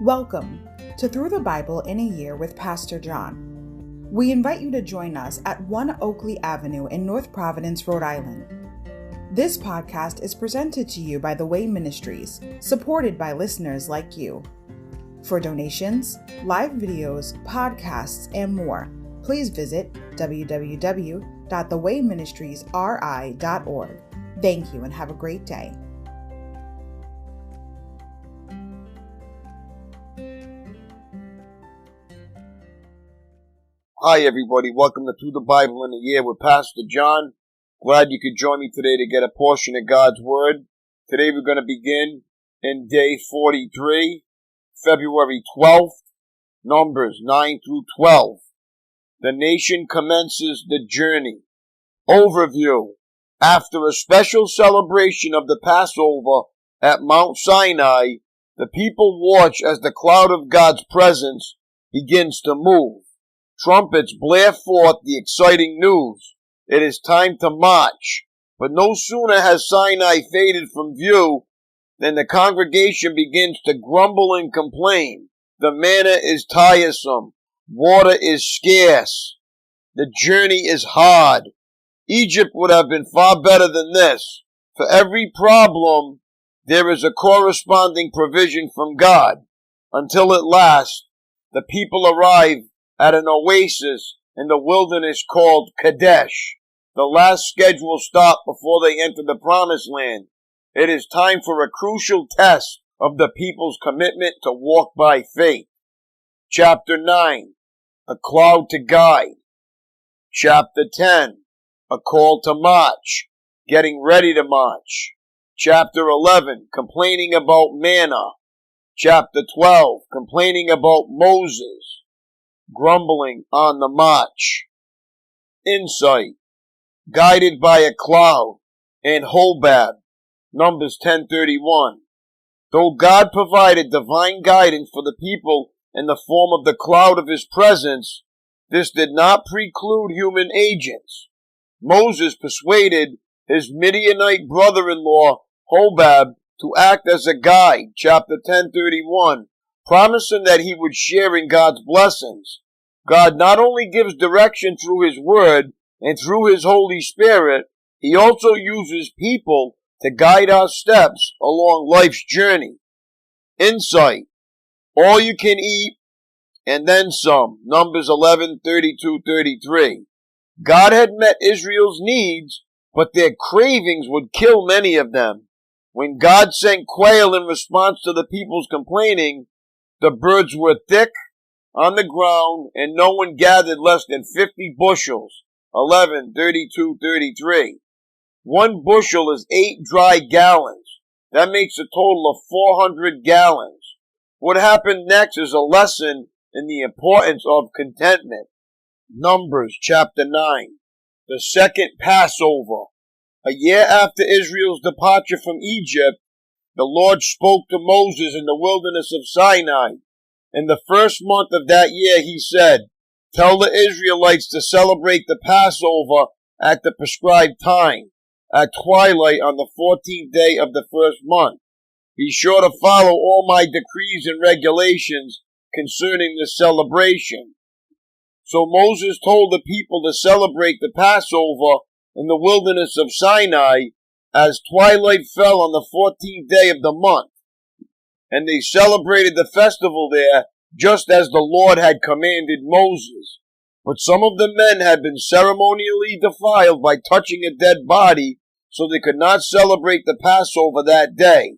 Welcome to Through the Bible in a Year with Pastor John. We invite you to join us at 1 Oakleigh Avenue in North Providence, Rhode Island. This podcast is presented to you by The Way Ministries, supported by listeners like you. For donations, live videos, podcasts, and more, please visit www.thewayministriesri.org. Thank you and have a great day. Hi everybody, welcome to Through the Bible in a Year with Pastor John. Glad you could join me today to get a portion of God's Word. Today we're going to begin in day 43, February 12th, Numbers 9 through 12. The nation commences the journey. Overview. After a special celebration of the Passover at Mount Sinai, the people watch as the cloud of God's presence begins to move. Trumpets blare forth the exciting news. It is time to march. But no sooner has Sinai faded from view than the congregation begins to grumble and complain. The manna is tiresome. Water is scarce. The journey is hard. Egypt would have been far better than this. For every problem, there is a corresponding provision from God. Until at last, the people arrive at an oasis in the wilderness called Kadesh, the last scheduled stop before they enter the Promised Land. It is time for a crucial test of the people's commitment to walk by faith. Chapter 9, a cloud to guide. Chapter 10, a call to march, getting ready to march. Chapter 11, complaining about manna. Chapter 12, complaining about Moses, grumbling on the march. Insight, guided by a cloud, and Hobab, Numbers 10:31. Though God provided divine guidance for the people in the form of the cloud of his presence, this did not preclude human agents. Moses persuaded his Midianite brother-in-law, Hobab, to act as a guide, chapter 10:31, promising that he would share in God's blessings. God not only gives direction through his word and through his Holy Spirit, he also uses people to guide our steps along life's journey. Insight, all you can eat and then some, Numbers 11:32-33. God had met Israel's needs, but their cravings would kill many of them. When God sent quail in response to the people's complaining, the birds were thick on the ground, and no one gathered less than 50 bushels, 11:32-33. 1 bushel is 8 dry gallons. That makes a total of 400 gallons. What happened next is a lesson in the importance of contentment. Numbers chapter 9, the second Passover. A year after Israel's departure from Egypt, the Lord spoke to Moses in the wilderness of Sinai. In the first month of that year, he said, "Tell the Israelites to celebrate the Passover at the prescribed time, at twilight on the 14th day of the first month. Be sure to follow all my decrees and regulations concerning this celebration." So Moses told the people to celebrate the Passover in the wilderness of Sinai as twilight fell on the 14th day of the month. And they celebrated the festival there just as the Lord had commanded Moses. But some of the men had been ceremonially defiled by touching a dead body, so they could not celebrate the Passover that day.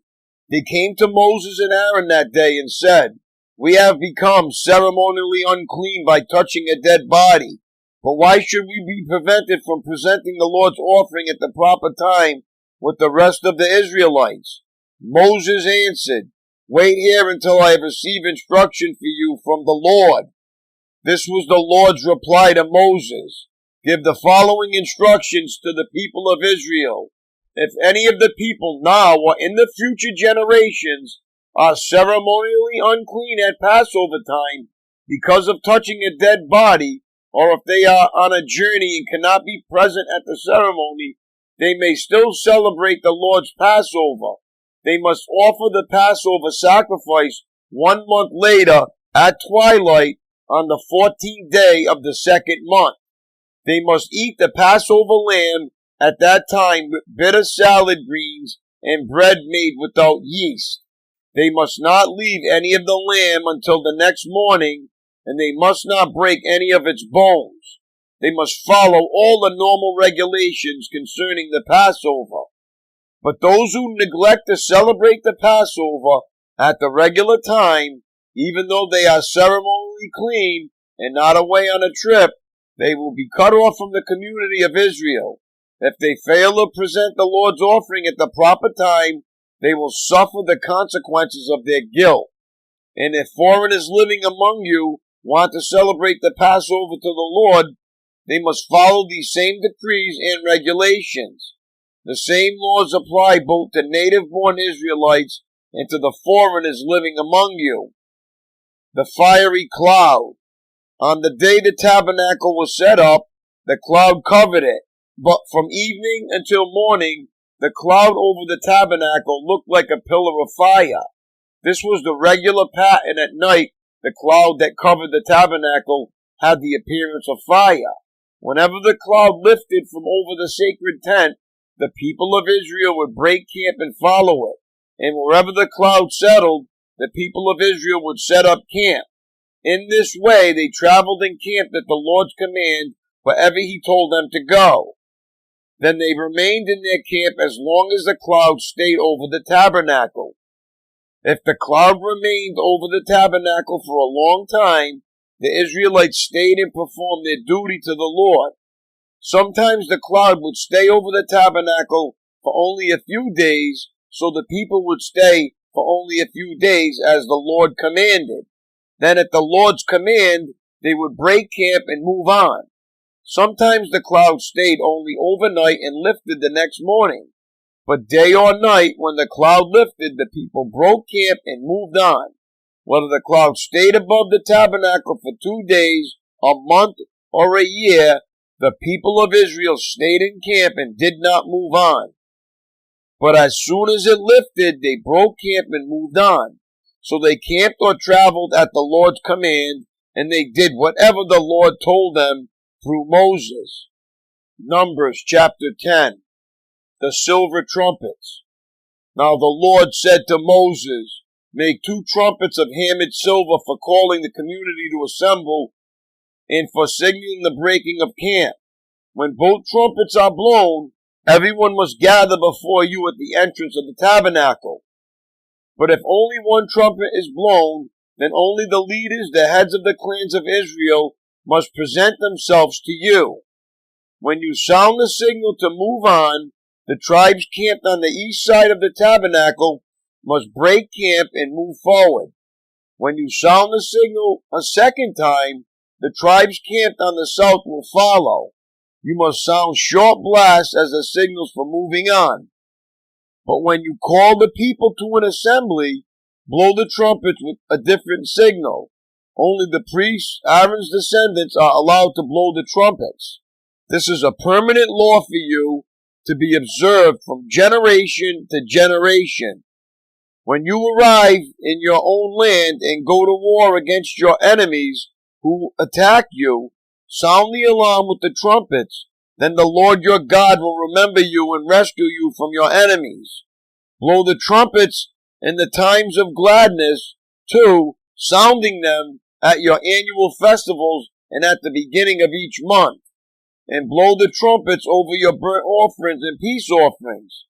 They came to Moses and Aaron that day and said, "We have become ceremonially unclean by touching a dead body. But why should we be prevented from presenting the Lord's offering at the proper time with the rest of the Israelites?" Moses answered, "Wait here until I have received instruction for you from the Lord." This was the Lord's reply to Moses. "Give the following instructions to the people of Israel. If any of the people now or in the future generations are ceremonially unclean at Passover time because of touching a dead body, or if they are on a journey and cannot be present at the ceremony, they may still celebrate the Lord's Passover. They must offer the Passover sacrifice 1 month later, at twilight, on the 14th day of the second month. They must eat the Passover lamb at that time with bitter salad greens and bread made without yeast. They must not leave any of the lamb until the next morning, and they must not break any of its bones. They must follow all the normal regulations concerning the Passover. But those who neglect to celebrate the Passover at the regular time, even though they are ceremonially clean and not away on a trip, they will be cut off from the community of Israel. If they fail to present the Lord's offering at the proper time, they will suffer the consequences of their guilt. And if foreigners living among you want to celebrate the Passover to the Lord, they must follow these same decrees and regulations. The same laws apply both to native-born Israelites and to the foreigners living among you. The fiery cloud. On the day the tabernacle was set up, the cloud covered it, but from evening until morning, the cloud over the tabernacle looked like a pillar of fire. This was the regular pattern at night. The cloud that covered the tabernacle had the appearance of fire. Whenever the cloud lifted from over the sacred tent, the people of Israel would break camp and follow it. And wherever the cloud settled, the people of Israel would set up camp. In this way, they traveled and camped at the Lord's command wherever He told them to go. Then they remained in their camp as long as the cloud stayed over the tabernacle. If the cloud remained over the tabernacle for a long time, the Israelites stayed and performed their duty to the Lord. Sometimes the cloud would stay over the tabernacle for only a few days, so the people would stay for only a few days as the Lord commanded. Then at the Lord's command, they would break camp and move on. Sometimes the cloud stayed only overnight and lifted the next morning. But day or night, when the cloud lifted, the people broke camp and moved on. Whether the cloud stayed above the tabernacle for 2 days, a month, or a year, the people of Israel stayed in camp and did not move on. But as soon as it lifted, they broke camp and moved on. So they camped or traveled at the Lord's command, and they did whatever the Lord told them through Moses. Numbers chapter 10. The silver trumpets. Now the Lord said to Moses, "Make 2 trumpets of hammered silver for calling the community to assemble and for signaling the breaking of camp. When both trumpets are blown, everyone must gather before you at the entrance of the tabernacle. But if only one trumpet is blown, then only the leaders, the heads of the clans of Israel, must present themselves to you. When you sound the signal to move on, the tribes camped on the east side of the tabernacle must break camp and move forward. When you sound the signal a second time, the tribes camped on the south will follow. You must sound short blasts as the signals for moving on. But when you call the people to an assembly, blow the trumpets with a different signal. Only the priests, Aaron's descendants, are allowed to blow the trumpets. This is a permanent law for you to be observed from generation to generation. When you arrive in your own land and go to war against your enemies who attack you, sound the alarm with the trumpets. Then the Lord your God will remember you and rescue you from your enemies. Blow the trumpets in the times of gladness, too, sounding them at your annual festivals and at the beginning of each month. And blow the trumpets over your burnt offerings and peace offerings.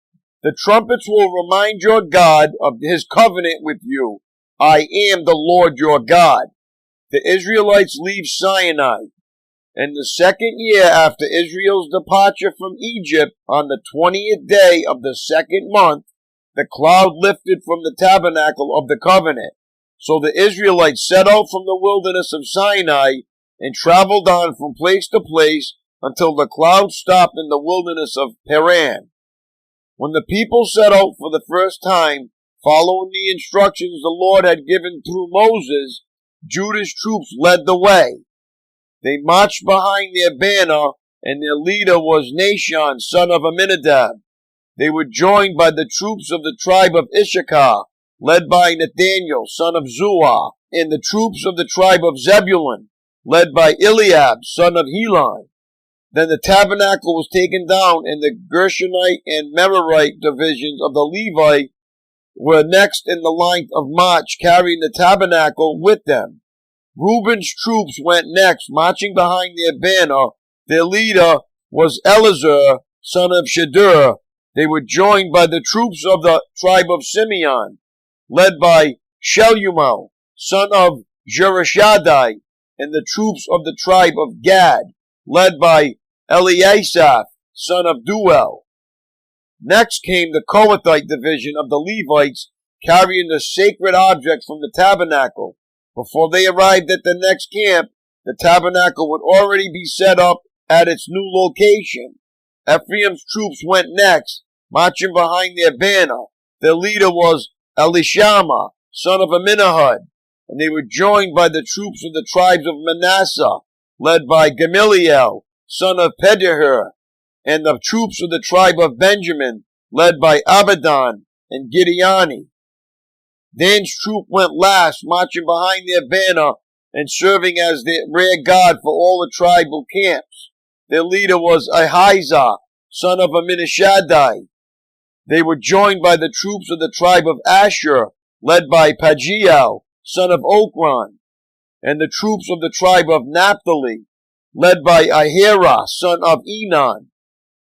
The trumpets will remind your God of His covenant with you. I am the Lord your God." The Israelites leave Sinai. In the second year after Israel's departure from Egypt, on the 20th day of the second month, the cloud lifted from the tabernacle of the covenant. So the Israelites set out from the wilderness of Sinai and traveled on from place to place until the cloud stopped in the wilderness of Paran. When the people set out for the first time, following the instructions the Lord had given through Moses, Judah's troops led the way. They marched behind their banner, and their leader was Nahshon, son of Amminadab. They were joined by the troops of the tribe of Issachar, led by Nathaniel, son of Zuar, and the troops of the tribe of Zebulun, led by Eliab, son of Helon. Then the tabernacle was taken down, and the Gershonite and Merarite divisions of the Levite were next in the line of march, carrying the tabernacle with them. Reuben's troops went next, marching behind their banner. Their leader was Elazar, son of Shadur. They were joined by the troops of the tribe of Simeon, led by Shelumiel, son of Jerushaddai, and the troops of the tribe of Gad, led by Eliasaph, son of Duel. Next came the Kohathite division of the Levites, carrying the sacred objects from the tabernacle. Before they arrived at the next camp, the tabernacle would already be set up at its new location. Ephraim's troops went next, marching behind their banner. Their leader was Elishama, son of Amminahud, and they were joined by the troops of the tribes of Manasseh, led by Gamaliel, son of Pedahur, and the troops of the tribe of Benjamin, led by Abidan and Gideoni. Dan's troop went last, marching behind their banner and serving as their rear guard for all the tribal camps. Their leader was Ahizah, son of Ammishaddai. They were joined by the troops of the tribe of Asher, led by Pagiel, son of Okran, and the troops of the tribe of Naphtali, led by Ahira, son of Enan.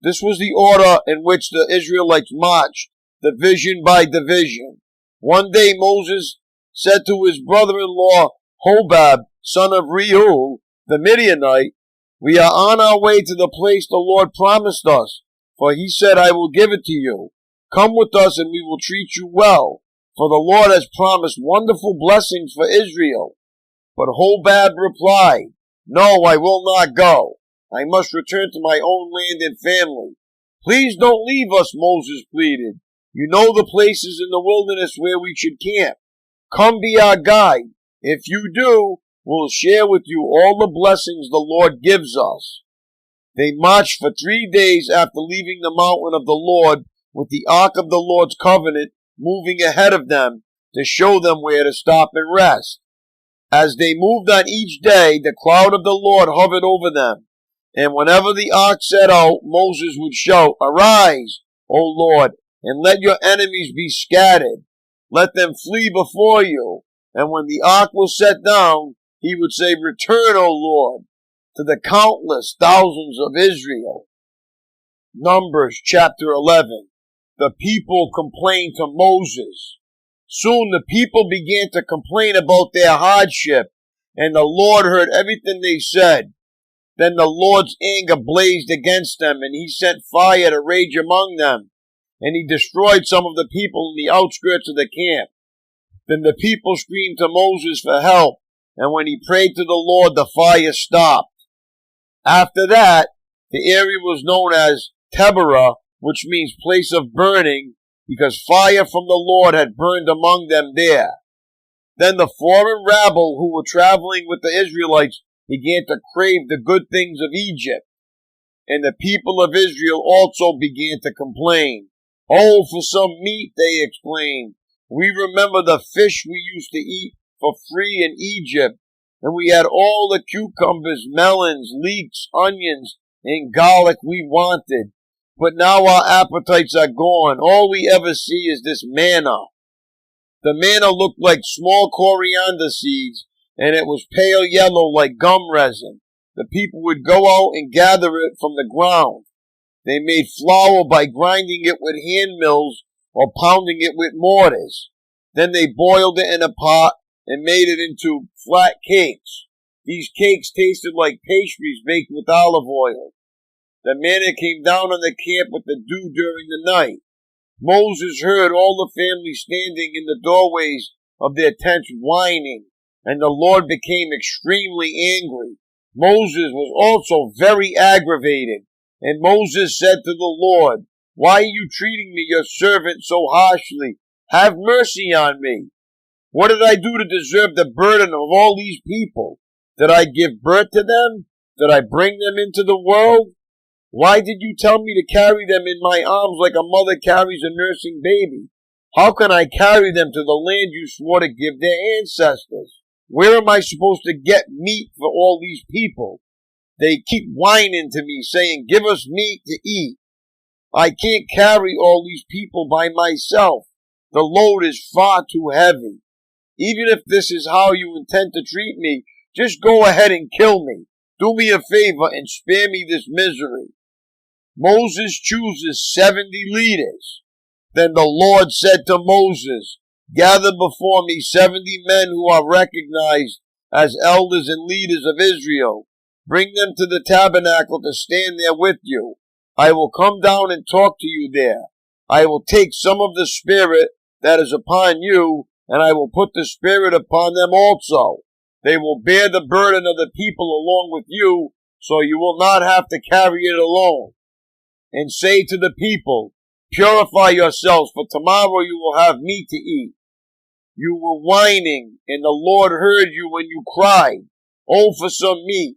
This was the order in which the Israelites marched, division by division. One day Moses said to his brother-in-law Hobab, son of Reuel, the Midianite, "We are on our way to the place the Lord promised us, for he said, 'I will give it to you.' Come with us and we will treat you well, for the Lord has promised wonderful blessings for Israel." But Hobab replied, "No, I will not go. I must return to my own land and family." "Please don't leave us," Moses pleaded. "You know the places in the wilderness where we should camp. Come be our guide. If you do, we'll share with you all the blessings the Lord gives us." They marched for 3 days after leaving the mountain of the Lord, with the ark of the Lord's covenant moving ahead of them to show them where to stop and rest. As they moved on each day, the cloud of the Lord hovered over them. And whenever the ark set out, Moses would shout, "Arise, O Lord, and let your enemies be scattered. Let them flee before you." And when the ark was set down, he would say, "Return, O Lord, to the countless thousands of Israel." Numbers chapter 11. The people complained to Moses. Soon the people began to complain about their hardship, and the Lord heard everything they said. Then the Lord's anger blazed against them, and he sent fire to rage among them, and he destroyed some of the people in the outskirts of the camp. Then the people screamed to Moses for help, and when he prayed to the Lord, the fire stopped. After that, the area was known as Taberah, which means place of burning, because fire from the Lord had burned among them there. Then the foreign rabble who were traveling with the Israelites began to crave the good things of Egypt, and the people of Israel also began to complain. "Oh, for some meat," they exclaimed. "We remember the fish we used to eat for free in Egypt, and we had all the cucumbers, melons, leeks, onions, and garlic we wanted. But now our appetites are gone. All we ever see is this manna." The manna looked like small coriander seeds, and it was pale yellow like gum resin. The people would go out and gather it from the ground. They made flour by grinding it with hand mills or pounding it with mortars. Then they boiled it in a pot and made it into flat cakes. These cakes tasted like pastries baked with olive oil. The manna came down on the camp with the dew during the night. Moses heard all the families standing in the doorways of their tents whining, and the Lord became extremely angry. Moses was also very aggravated, and Moses said to the Lord, "Why are you treating me, your servant, so harshly? Have mercy on me. What did I do to deserve the burden of all these people? Did I give birth to them? Did I bring them into the world? Why did you tell me to carry them in my arms like a mother carries a nursing baby? How can I carry them to the land you swore to give their ancestors? Where am I supposed to get meat for all these people? They keep whining to me, saying, give us meat to eat. I can't carry all these people by myself. The load is far too heavy. Even if this is how you intend to treat me, just go ahead and kill me. Do me a favor and spare me this misery. Moses chooses 70 leaders. Then the Lord said to Moses, gather before me 70 men who are recognized as elders and leaders of Israel. Bring them to the tabernacle to stand there with you. I will come down and talk to you there. I will take some of the Spirit that is upon you, and I will put the Spirit upon them also. They will bear the burden of the people along with you, so you will not have to carry it alone. And say to the people, purify yourselves, for tomorrow you will have meat to eat. You were whining, and the Lord heard you when you cried, oh, for some meat.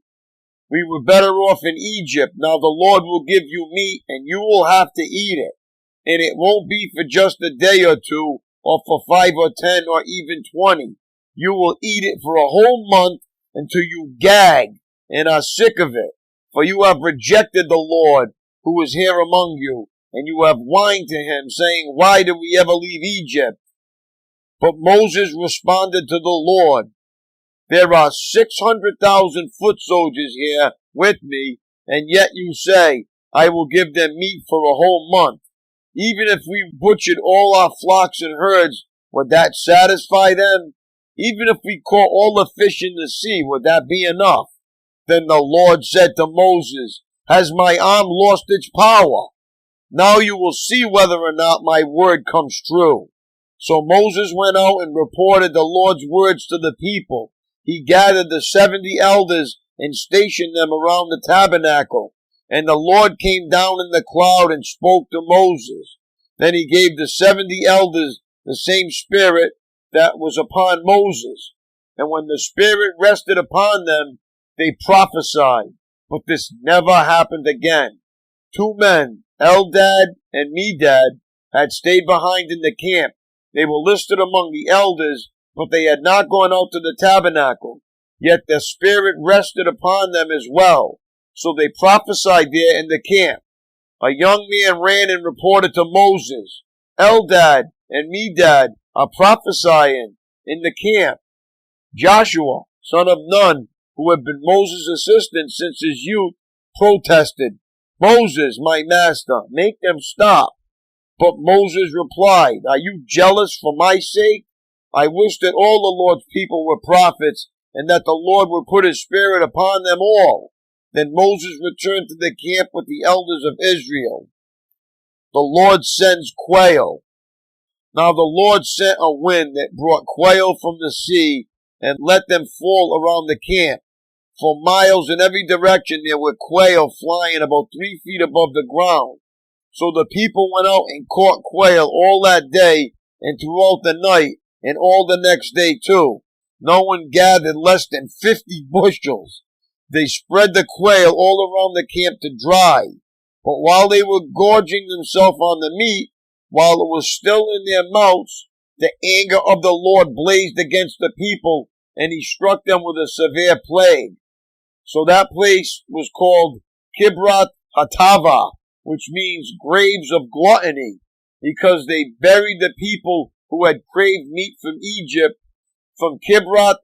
We were better off in Egypt. Now the Lord will give you meat, and you will have to eat it. And it won't be for just a day or two, or for 5 or 10 or even 20. You will eat it for a whole month until you gag and are sick of it. For you have rejected the Lord who is here among you, and you have whined to him, saying, why did we ever leave Egypt? But Moses responded to the Lord, there are 600,000 foot soldiers here with me, and yet you say, I will give them meat for a whole month. Even if we butchered all our flocks and herds, would that satisfy them? Even if we caught all the fish in the sea, would that be enough? Then the Lord said to Moses, has my arm lost its power? Now you will see whether or not my word comes true. So Moses went out and reported the Lord's words to the people. He gathered the 70 elders and stationed them around the tabernacle. And the Lord came down in the cloud and spoke to Moses. Then he gave the 70 elders the same spirit that was upon Moses. And when the Spirit rested upon them, they prophesied. But this never happened again. 2 men, Eldad and Medad, had stayed behind in the camp. They were listed among the elders, but they had not gone out to the tabernacle. Yet the Spirit rested upon them as well. So they prophesied there in the camp. A young man ran and reported to Moses, Eldad and Medad are prophesying in the camp. Joshua, son of Nun, who had been Moses' assistant since his youth, protested, Moses, my master, make them stop. But Moses replied, are you jealous for my sake? I wish that all the Lord's people were prophets, and that the Lord would put his Spirit upon them all. Then Moses returned to the camp with the elders of Israel. The Lord sends quail. Now the Lord sent a wind that brought quail from the sea and let them fall around the camp. For miles in every direction there were quail flying about 3 feet above the ground. So the people went out and caught quail all that day and throughout the night and all the next day too. No one gathered less than 50 bushels. They spread the quail all around the camp to dry. But while they were gorging themselves on the meat, while it was still in their mouths, the anger of the Lord blazed against the people, and he struck them with a severe plague. So that place was called Kibroth Hatava, which means graves of gluttony, because they buried the people who had craved meat from Egypt. From Kibroth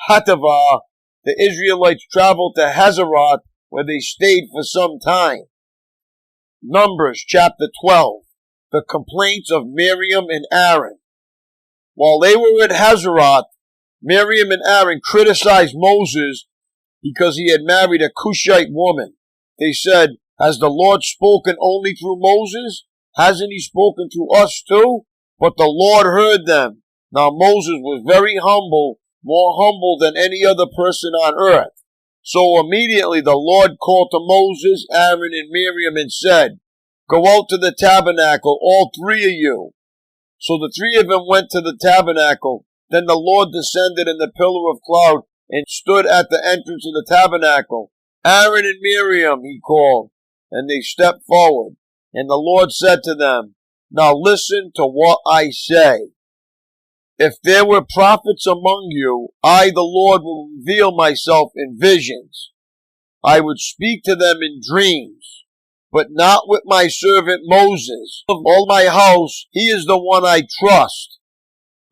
Hatava, the Israelites traveled to Hazeroth, where they stayed for some time. Numbers chapter 12. The complaints of Miriam and Aaron. While they were at Hazeroth, Miriam and Aaron criticized Moses because he had married a Cushite woman. They said, has the Lord spoken only through Moses? Hasn't he spoken to us too? But the Lord heard them. Now Moses was very humble, more humble than any other person on earth. So immediately the Lord called to Moses, Aaron, and Miriam and said, go out to the tabernacle, all 3 of you. So the 3 of them went to the tabernacle. Then the Lord descended in the pillar of cloud and stood at the entrance of the tabernacle. Aaron and Miriam, he called, and they stepped forward. And the Lord said to them, Now listen to what I say. If there were prophets among you, I, the Lord, will reveal myself in visions. I would speak to them in dreams, but not with my servant Moses. Of all my house, he is the one I trust.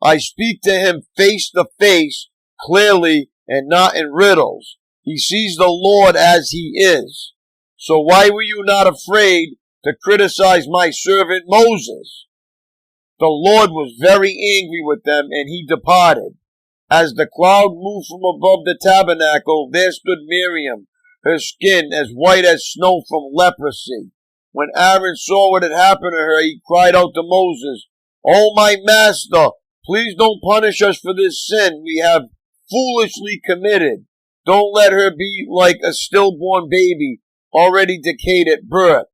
I speak to him face to face, clearly, and not in riddles. He sees the Lord as he is. So why were you not afraid to criticize my servant Moses? The Lord was very angry with them, and he departed. As the cloud moved from above the tabernacle, there stood Miriam, her skin as white as snow from leprosy. When Aaron saw what had happened to her, he cried out to Moses, "Oh, my master, please don't punish us for this sin we have foolishly committed. Don't let her be like a stillborn baby, already decayed at birth."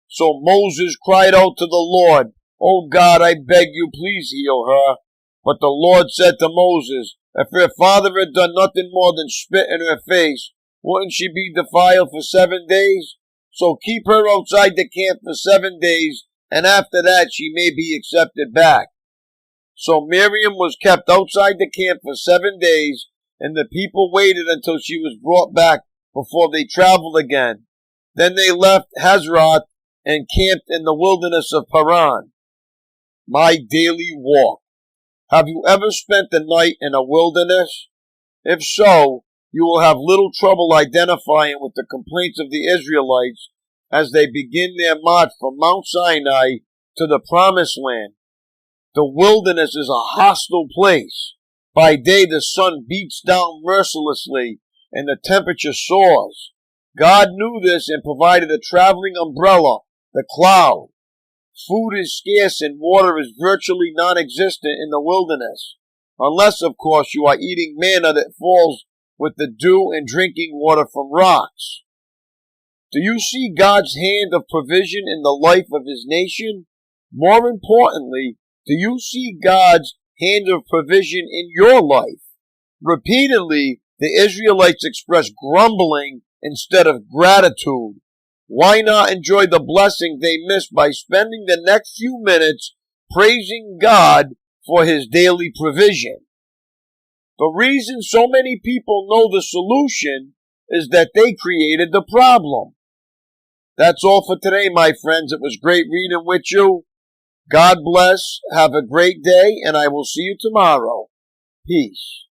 So Moses cried out to the Lord, "Oh God, I beg you, please heal her." But the Lord said to Moses, if her father had done nothing more than spit in her face, wouldn't she be defiled for 7 days? So keep her outside the camp for 7 days, and after that she may be accepted back. So Miriam was kept outside the camp for 7 days, and the people waited until she was brought back before they traveled again. Then they left Hazeroth and camped in the wilderness of Paran. My daily walk. Have you ever spent the night in a wilderness? If so, you will have little trouble identifying with the complaints of the Israelites as they begin their march from Mount Sinai to the Promised Land. The wilderness is a hostile place. By day the sun beats down mercilessly and the temperature soars. God knew this and provided a traveling umbrella, the cloud. Food is scarce and water is virtually non-existent in the wilderness, unless, of course, you are eating manna that falls with the dew and drinking water from rocks. Do you see God's hand of provision in the life of his nation? More importantly, do you see God's hand of provision in your life? Repeatedly, the Israelites expressed grumbling instead of gratitude. Why not enjoy the blessing they missed by spending the next few minutes praising God for his daily provision? The reason so many people know the solution is that they created the problem. That's all for today, my friends. It was great reading with you. God bless. Have a great day, and I will see you tomorrow. Peace.